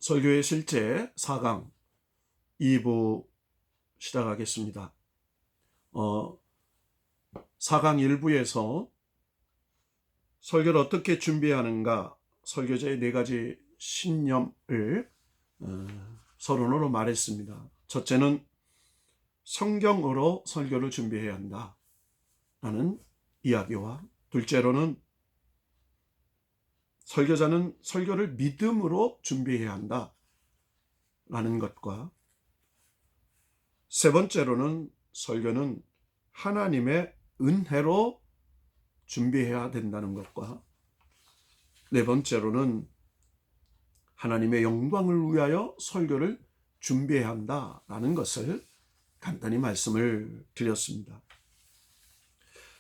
설교의 실제 4강 2부 시작하겠습니다. 4강 1부에서 설교를 어떻게 준비하는가, 설교자의 4가지 신념을 서론으로 말했습니다. 첫째는 성경으로 설교를 준비해야 한다 라는 이야기와, 둘째로는 설교자는 설교를 믿음으로 준비해야 한다 라는 것과, 세 번째로는 설교는 하나님의 은혜로 준비해야 된다는 것과, 네 번째로는 하나님의 영광을 위하여 설교를 준비해야 한다라는 것을 간단히 말씀을 드렸습니다.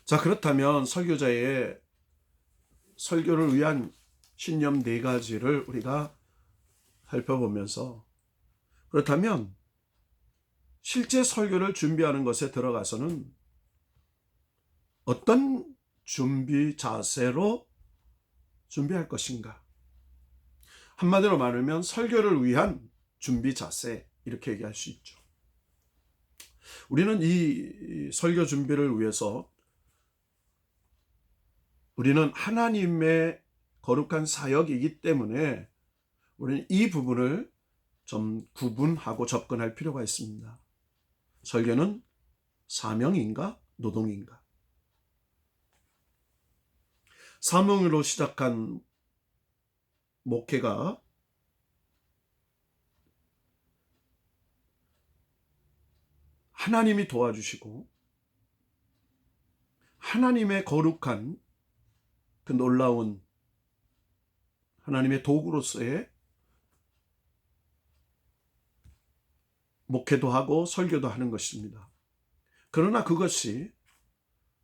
자, 그렇다면 설교자의 설교를 위한 신념 4가지를 우리가 살펴보면서, 그렇다면 실제 설교를 준비하는 것에 들어가서는 어떤 준비 자세로 준비할 것인가? 한마디로 말하면 설교를 위한 준비 자세, 이렇게 얘기할 수 있죠. 우리는 이 설교 준비를 위해서 우리는 하나님의 거룩한 사역이기 때문에 우리는 이 부분을 좀 구분하고 접근할 필요가 있습니다. 설교는 사명인가 노동인가? 사명으로 시작한 목회가 하나님이 도와주시고 하나님의 거룩한 그 놀라운 하나님의 도구로서의 목회도 하고 설교도 하는 것입니다. 그러나 그것이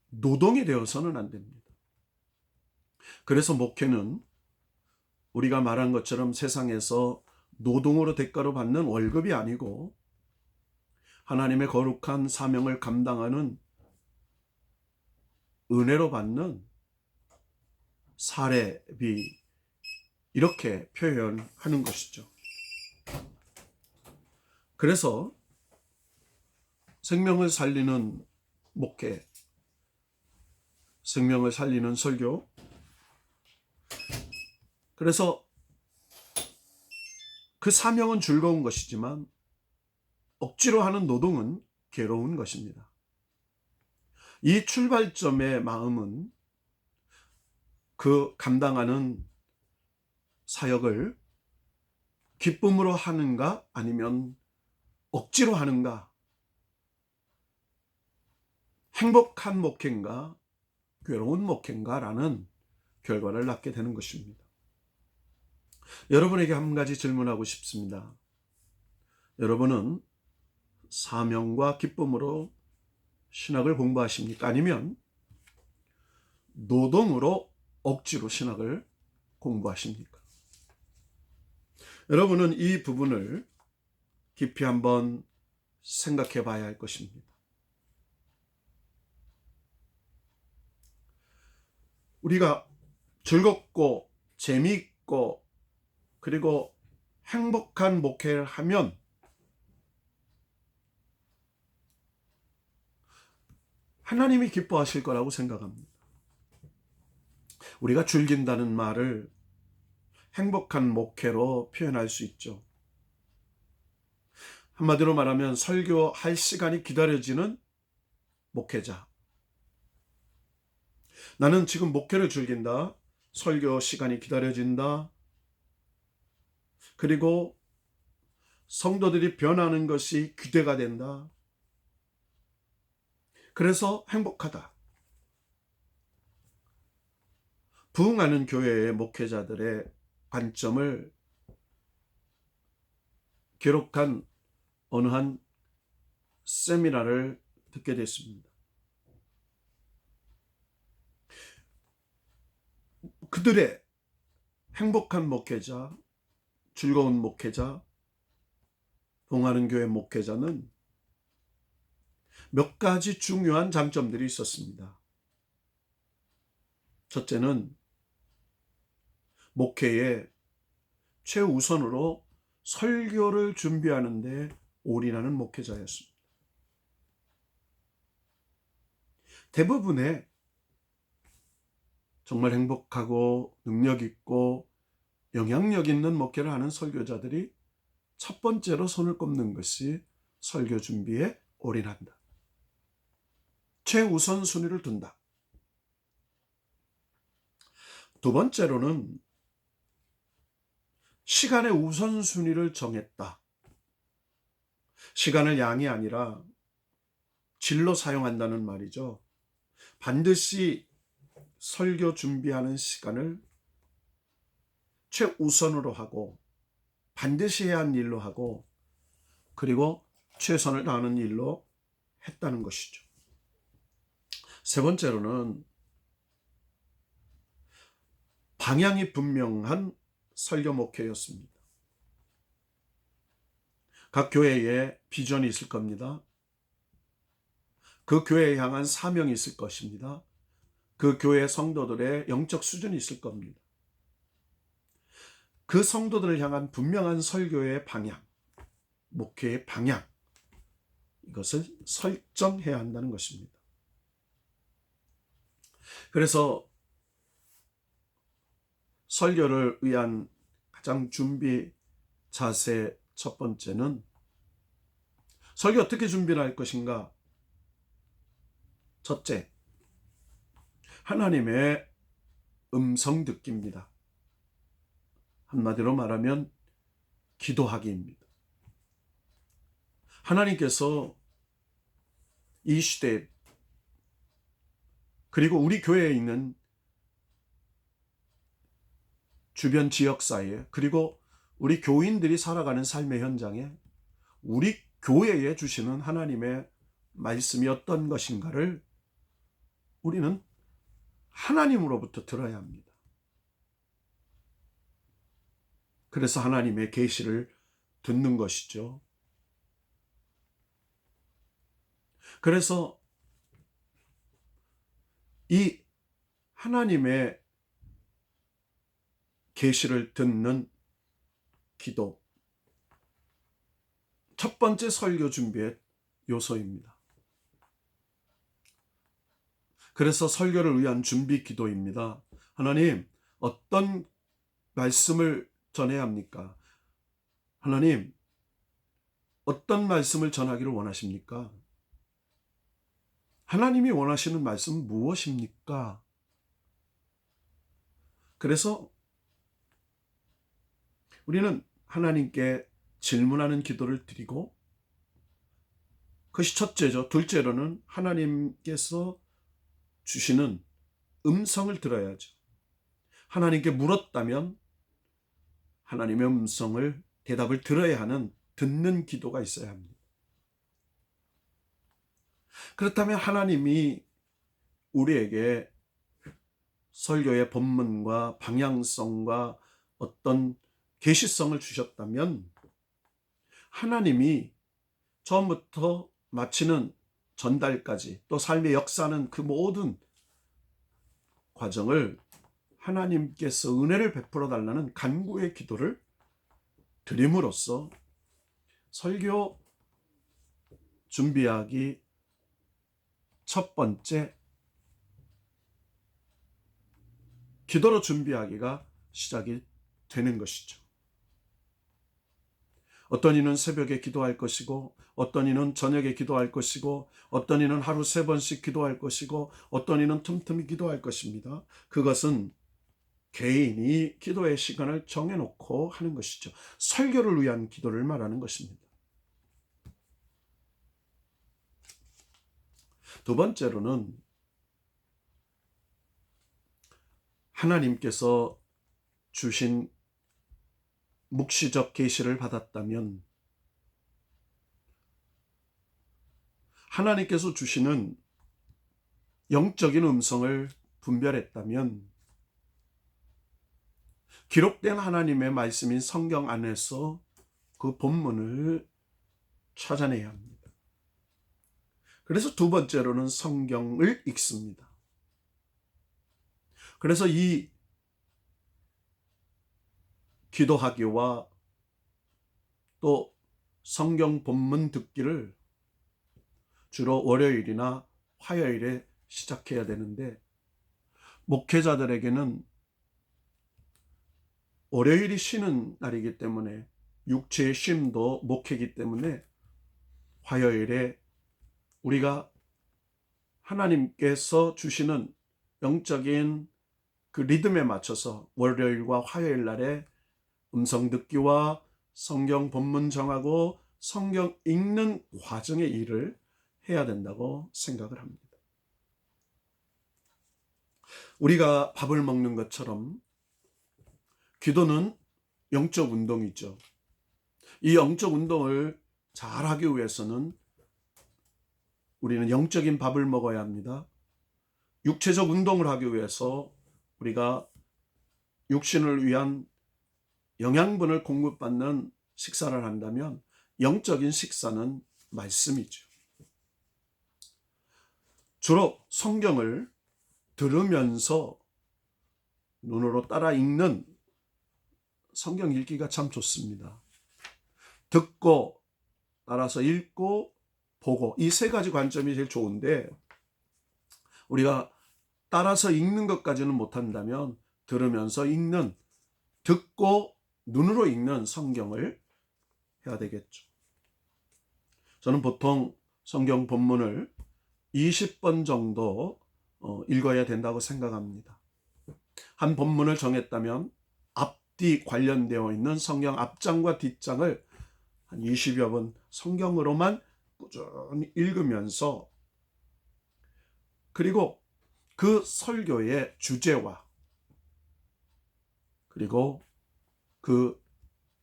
노동이 되어서는 안 됩니다. 그래서 목회는 우리가 말한 것처럼 세상에서 노동으로 대가로 받는 월급이 아니고 하나님의 거룩한 사명을 감당하는 은혜로 받는 사례비, 이렇게 표현하는 것이죠. 그래서 생명을 살리는 목회, 생명을 살리는 설교, 그래서 그 사명은 즐거운 것이지만 억지로 하는 노동은 괴로운 것입니다. 이 출발점의 마음은 그 감당하는 사역을 기쁨으로 하는가 아니면 억지로 하는가, 행복한 목회인가 괴로운 목회인가라는 결과를 낳게 되는 것입니다. 여러분에게 한 가지 질문하고 싶습니다. 여러분은 사명과 기쁨으로 신학을 공부하십니까? 아니면 노동으로 억지로 신학을 공부하십니까? 여러분은 이 부분을 깊이 한번 생각해 봐야 할 것입니다. 우리가 즐겁고 재미있고 그리고 행복한 목회를 하면 하나님이 기뻐하실 거라고 생각합니다. 우리가 즐긴다는 말을 행복한 목회로 표현할 수 있죠. 한마디로 말하면 설교할 시간이 기다려지는 목회자. 나는 지금 목회를 즐긴다. 설교 시간이 기다려진다. 그리고 성도들이 변하는 것이 기대가 된다. 그래서 행복하다. 부흥하는 교회의 목회자들의 관점을 기록한 어느 한 세미나를 듣게 됐습니다. 그들의 행복한 목회자, 즐거운 목회자, 부흥하는 교회 목회자는 몇 가지 중요한 장점들이 있었습니다. 첫째는 목회에 최우선으로 설교를 준비하는데 올인하는 목회자였습니다. 대부분의 정말 행복하고 능력 있고 영향력 있는 목회를 하는 설교자들이 첫 번째로 손을 꼽는 것이 설교 준비에 올인한다. 최우선순위를 둔다. 두 번째로는 시간의 우선순위를 정했다. 시간을 양이 아니라 질로 사용한다는 말이죠. 반드시 설교 준비하는 시간을 최우선으로 하고 반드시 해야 하는 일로 하고 그리고 최선을 다하는 일로 했다는 것이죠. 세 번째로는 방향이 분명한 설교 목회였습니다. 각 교회에 비전이 있을 겁니다. 그 교회에 향한 사명이 있을 것입니다. 그 교회 성도들의 영적 수준이 있을 겁니다. 그 성도들을 향한 분명한 설교의 방향, 목회의 방향, 이것을 설정해야 한다는 것입니다. 그래서 설교를 위한 가장 준비 자세 첫 번째는 설교 어떻게 준비를 할 것인가? 첫째, 하나님의 음성 듣기입니다. 한마디로 말하면 기도하기입니다. 하나님께서 이 시대 그리고 우리 교회에 있는 주변 지역사회에 그리고 우리 교인들이 살아가는 삶의 현장에 우리 교회에 주시는 하나님의 말씀이 어떤 것인가를 우리는 하나님으로부터 들어야 합니다. 그래서 하나님의 계시를 듣는 것이죠. 그래서 이 하나님의 계시를 듣는 기도, 첫 번째 설교 준비의 요소입니다. 그래서 설교를 위한 준비 기도입니다. 하나님, 어떤 말씀을 전해야 합니까? 하나님, 어떤 말씀을 전하기를 원하십니까? 하나님이 원하시는 말씀은 무엇입니까? 그래서 우리는 하나님께 질문하는 기도를 드리고 그것이 첫째죠. 둘째로는 하나님께서 주시는 음성을 들어야죠. 하나님께 물었다면 하나님의 음성을 대답을 들어야 하는 듣는 기도가 있어야 합니다. 그렇다면 하나님이 우리에게 설교의 본문과 방향성과 어떤 계시성을 주셨다면 하나님이 처음부터 마치는 전달까지 또 삶의 역사는 그 모든 과정을 하나님께서 은혜를 베풀어 달라는 간구의 기도를 드림으로써 설교 준비하기 첫 번째 기도로 준비하기가 시작이 되는 것이죠. 어떤 이는 새벽에 기도할 것이고 어떤 이는 저녁에 기도할 것이고 어떤 이는 하루 3번씩 기도할 것이고 어떤 이는 틈틈이 기도할 것입니다. 그것은 개인이 기도의 시간을 정해놓고 하는 것이죠. 설교를 위한 기도를 말하는 것입니다. 두 번째로는 하나님께서 주신 묵시적 계시를 받았다면 하나님께서 주시는 영적인 음성을 분별했다면 기록된 하나님의 말씀인 성경 안에서 그 본문을 찾아내야 합니다. 그래서 두 번째로는 성경을 읽습니다. 그래서 이 기도하기와 또 성경 본문 듣기를 주로 월요일이나 화요일에 시작해야 되는데, 목회자들에게는 월요일이 쉬는 날이기 때문에, 육체의 쉼도 목회이기 때문에 화요일에 우리가 하나님께서 주시는 영적인 그 리듬에 맞춰서 월요일과 화요일 날에 음성 듣기와 성경 본문 정하고 성경 읽는 과정의 일을 해야 된다고 생각을 합니다. 우리가 밥을 먹는 것처럼 기도는 영적 운동이죠. 이 영적 운동을 잘하기 위해서는 우리는 영적인 밥을 먹어야 합니다. 육체적 운동을 하기 위해서 우리가 육신을 위한 영양분을 공급받는 식사를 한다면 영적인 식사는 말씀이죠. 주로 성경을 들으면서 눈으로 따라 읽는 성경 읽기가 참 좋습니다. 듣고 따라서 읽고 보고, 이 세 가지 관점이 제일 좋은데, 우리가 따라서 읽는 것까지는 못한다면 들으면서 읽는, 듣고 눈으로 읽는 성경을 해야 되겠죠. 저는 보통 성경 본문을 20번 정도 읽어야 된다고 생각합니다. 한 본문을 정했다면 앞뒤 관련되어 있는 성경 앞장과 뒷장을 한 20여 번 성경으로만 꾸준히 읽으면서, 그리고 그 설교의 주제와 그리고 그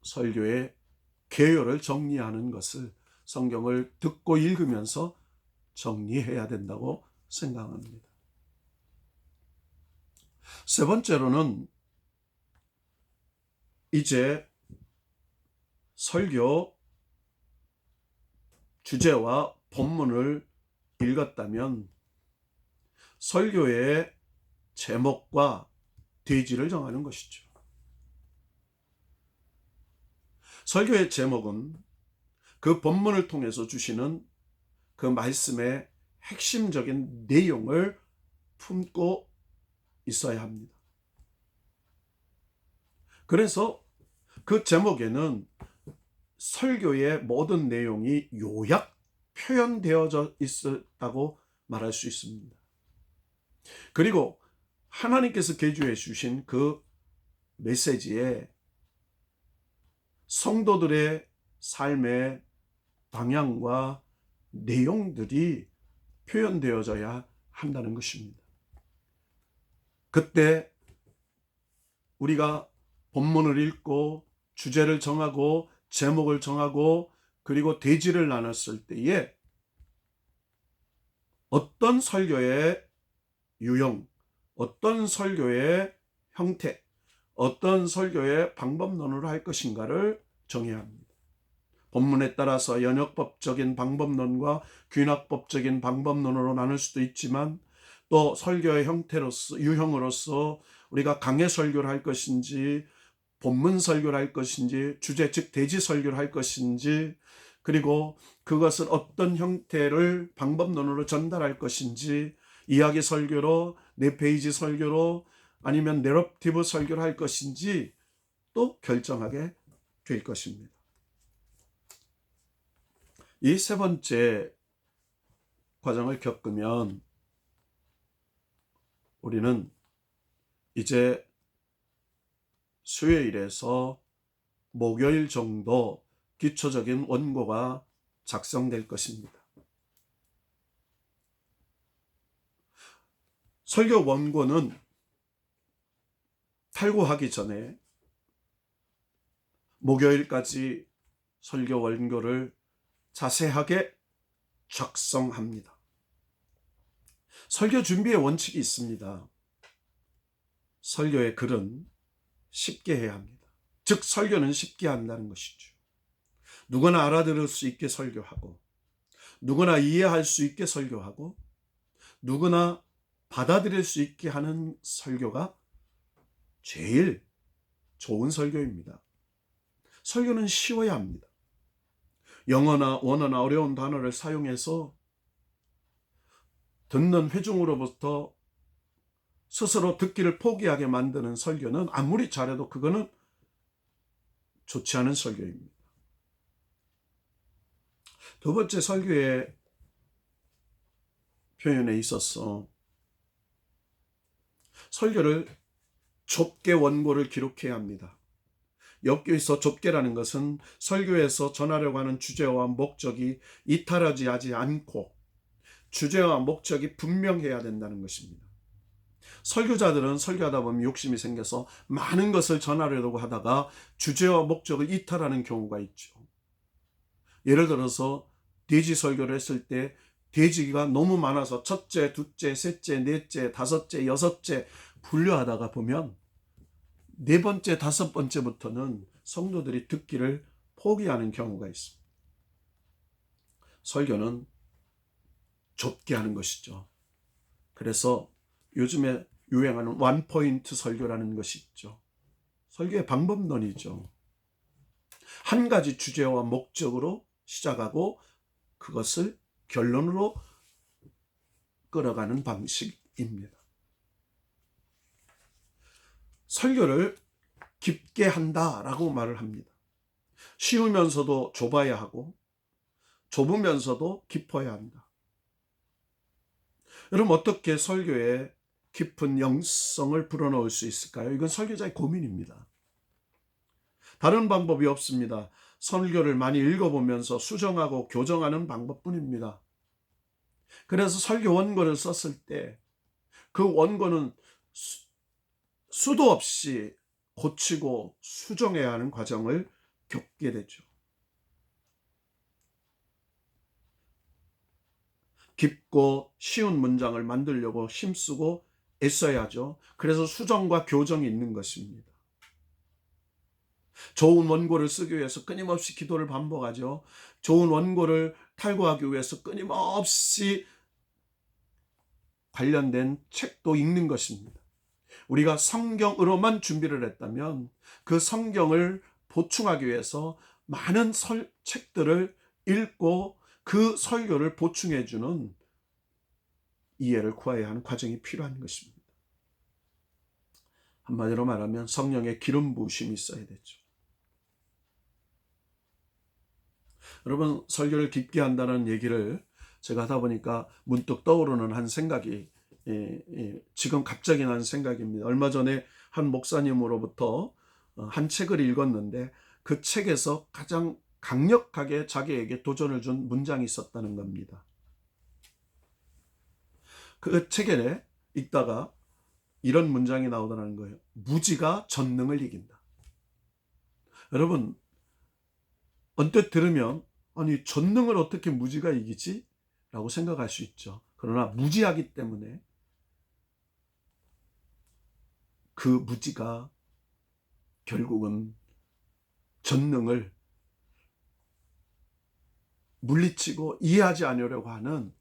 설교의 개요를 정리하는 것을 성경을 듣고 읽으면서 정리해야 된다고 생각합니다. 세 번째로는 이제 설교 주제와 본문을 읽었다면 설교의 제목과 대지를 정하는 것이죠. 설교의 제목은 그 본문을 통해서 주시는 그 말씀의 핵심적인 내용을 품고 있어야 합니다. 그래서 그 제목에는 설교의 모든 내용이 요약 표현되어져 있었다고 말할 수 있습니다. 그리고 하나님께서 계주해 주신 그 메시지에 성도들의 삶의 방향과 내용들이 표현되어져야 한다는 것입니다. 그때 우리가 본문을 읽고 주제를 정하고 제목을 정하고 그리고 대지를 나눴을 때에 어떤 설교의 유형, 어떤 설교의 형태, 어떤 설교의 방법론으로 할 것인가를 정해야 합니다. 본문에 따라서 연역법적인 방법론과 귀납법적인 방법론으로 나눌 수도 있지만, 또 설교의 형태로서, 유형으로서 우리가 강해 설교를 할 것인지, 본문 설교를 할 것인지, 주제 즉 대지 설교를 할 것인지, 그리고 그것을 어떤 형태를 방법론으로 전달할 것인지, 이야기 설교로, 4페이지 설교로, 아니면 내러티브 설교를 할 것인지 또 결정하게 될 것입니다. 이 세 번째 과정을 겪으면 우리는 이제 수요일에서 목요일 정도 기초적인 원고가 작성될 것입니다. 설교 원고는 탈고하기 전에 목요일까지 설교 원고를 자세하게 작성합니다. 설교 준비의 원칙이 있습니다. 설교의 글은 쉽게 해야 합니다. 즉 설교는 쉽게 한다는 것이죠. 누구나 알아들을 수 있게 설교하고, 누구나 이해할 수 있게 설교하고, 누구나 받아들일 수 있게 하는 설교가 제일 좋은 설교입니다. 설교는 쉬워야 합니다. 영어나 원어나 어려운 단어를 사용해서 듣는 회중으로부터 스스로 듣기를 포기하게 만드는 설교는 아무리 잘해도 그거는 좋지 않은 설교입니다. 두 번째 설교의 표현에 있어서 설교를 좁게 원고를 기록해야 합니다. 여기서 좁게라는 것은 설교에서 전하려고 하는 주제와 목적이 이탈하지 않고 주제와 목적이 분명해야 된다는 것입니다. 설교자들은 설교하다 보면 욕심이 생겨서 많은 것을 전하려고 하다가 주제와 목적을 이탈하는 경우가 있죠. 예를 들어서 돼지 설교를 했을 때 돼지가 너무 많아서 첫째, 둘째, 셋째, 넷째, 다섯째, 여섯째 분류하다가 보면 네 번째, 다섯 번째부터는 성도들이 듣기를 포기하는 경우가 있습니다. 설교는 좁게 하는 것이죠. 그래서 요즘에 유행하는 원포인트 설교라는 것이 있죠. 설교의 방법론이죠. 한 가지 주제와 목적으로 시작하고 그것을 결론으로 끌어가는 방식입니다. 설교를 깊게 한다라고 말을 합니다. 쉬우면서도 좁아야 하고 좁으면서도 깊어야 한다. 여러분, 어떻게 설교에 깊은 영성을 불어넣을 수 있을까요? 이건 설교자의 고민입니다. 다른 방법이 없습니다. 설교를 많이 읽어보면서 수정하고 교정하는 방법뿐입니다. 그래서 설교 원고를 썼을 때 그 원고는 수도 없이 고치고 수정해야 하는 과정을 겪게 되죠. 깊고 쉬운 문장을 만들려고 힘쓰고 애써야죠. 그래서 수정과 교정이 있는 것입니다. 좋은 원고를 쓰기 위해서 끊임없이 기도를 반복하죠. 좋은 원고를 탈고하기 위해서 끊임없이 관련된 책도 읽는 것입니다. 우리가 성경으로만 준비를 했다면 그 성경을 보충하기 위해서 많은 책들을 읽고 그 설교를 보충해주는 이해를 구해야 하는 과정이 필요한 것입니다. 한마디로 말하면 성령의 기름 부으심이 있어야 되죠. 여러분, 설교를 깊게 한다는 얘기를 제가 하다 보니까 문득 떠오르는 한 생각이 지금 갑자기 난 생각입니다. 얼마 전에 한 목사님으로부터 한 책을 읽었는데 그 책에서 가장 강력하게 자기에게 도전을 준 문장이 있었다는 겁니다. 그 책에 읽다가 이런 문장이 나오더라는 거예요. 무지가 전능을 이긴다. 여러분, 언뜻 들으면 아니 전능을 어떻게 무지가 이기지? 라고 생각할 수 있죠. 그러나 무지하기 때문에 그 무지가 결국은 전능을 물리치고 이해하지 않으려고 하는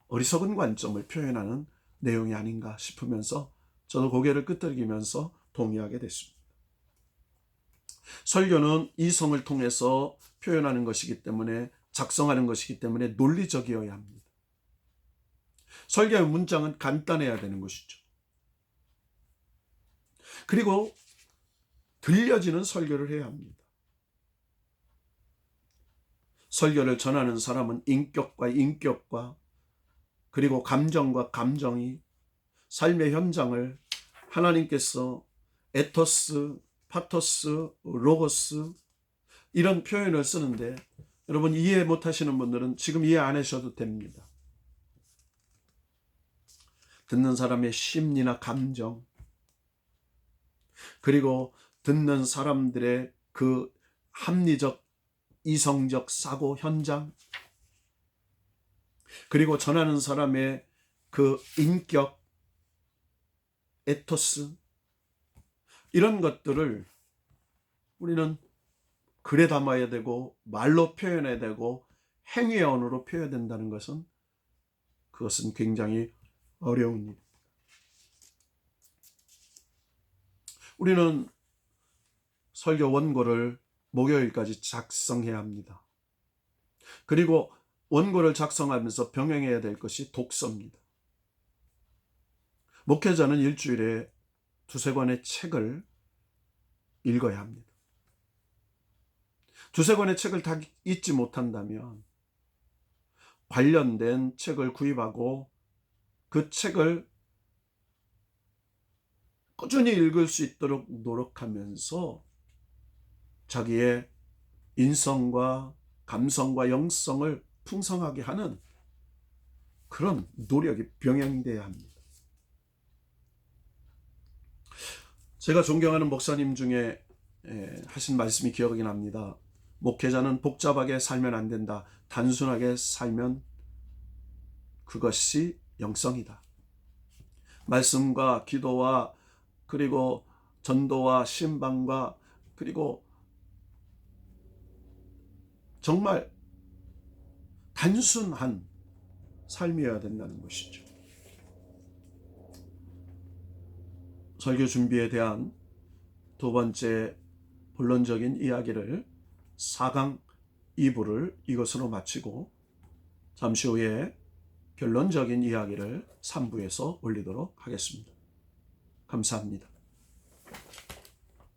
어리석은 관점을 표현하는 내용이 아닌가 싶으면서 저도 고개를 끄덕이면서 동의하게 됐습니다. 설교는 이성을 통해서 표현하는 것이기 때문에 작성하는 것이기 때문에 논리적이어야 합니다. 설교의 문장은 간단해야 되는 것이죠. 그리고 들려지는 설교를 해야 합니다. 설교를 전하는 사람은 인격과 그리고 감정과 감정이 삶의 현장을 하나님께서 에토스, 파토스, 로고스 이런 표현을 쓰는데 여러분 이해 못하시는 분들은 지금 이해 안 하셔도 됩니다. 듣는 사람의 심리나 감정 그리고 듣는 사람들의 그 합리적 이성적 사고 현장 그리고 전하는 사람의 그 인격 에토스 이런 것들을 우리는 글에 담아야 되고 말로 표현해야 되고 행위의 언어로 표현해야 된다는 것은 그것은 굉장히 어려운 일입니다. 우리는 설교 원고를 목요일까지 작성해야 합니다. 그리고 원고를 작성하면서 병행해야 될 것이 독서입니다. 목회자는 일주일에 두세 권의 책을 읽어야 합니다. 두세 권의 책을 다 읽지 못한다면 관련된 책을 구입하고 그 책을 꾸준히 읽을 수 있도록 노력하면서 자기의 인성과 감성과 영성을 풍성하게 하는 그런 노력이 병행돼야 합니다. 제가 존경하는 목사님 중에 하신 말씀이 기억이 납니다. 목회자는 복잡하게 살면 안 된다. 단순하게 살면 그것이 영성이다. 말씀과 기도와 그리고 전도와 신방과 그리고 정말 단순한 삶이어야 된다는 것이죠. 설교 준비에 대한 두 번째 본론적인 이야기를 4강 2부를 이것으로 마치고 잠시 후에 결론적인 이야기를 3부에서 올리도록 하겠습니다. 감사합니다.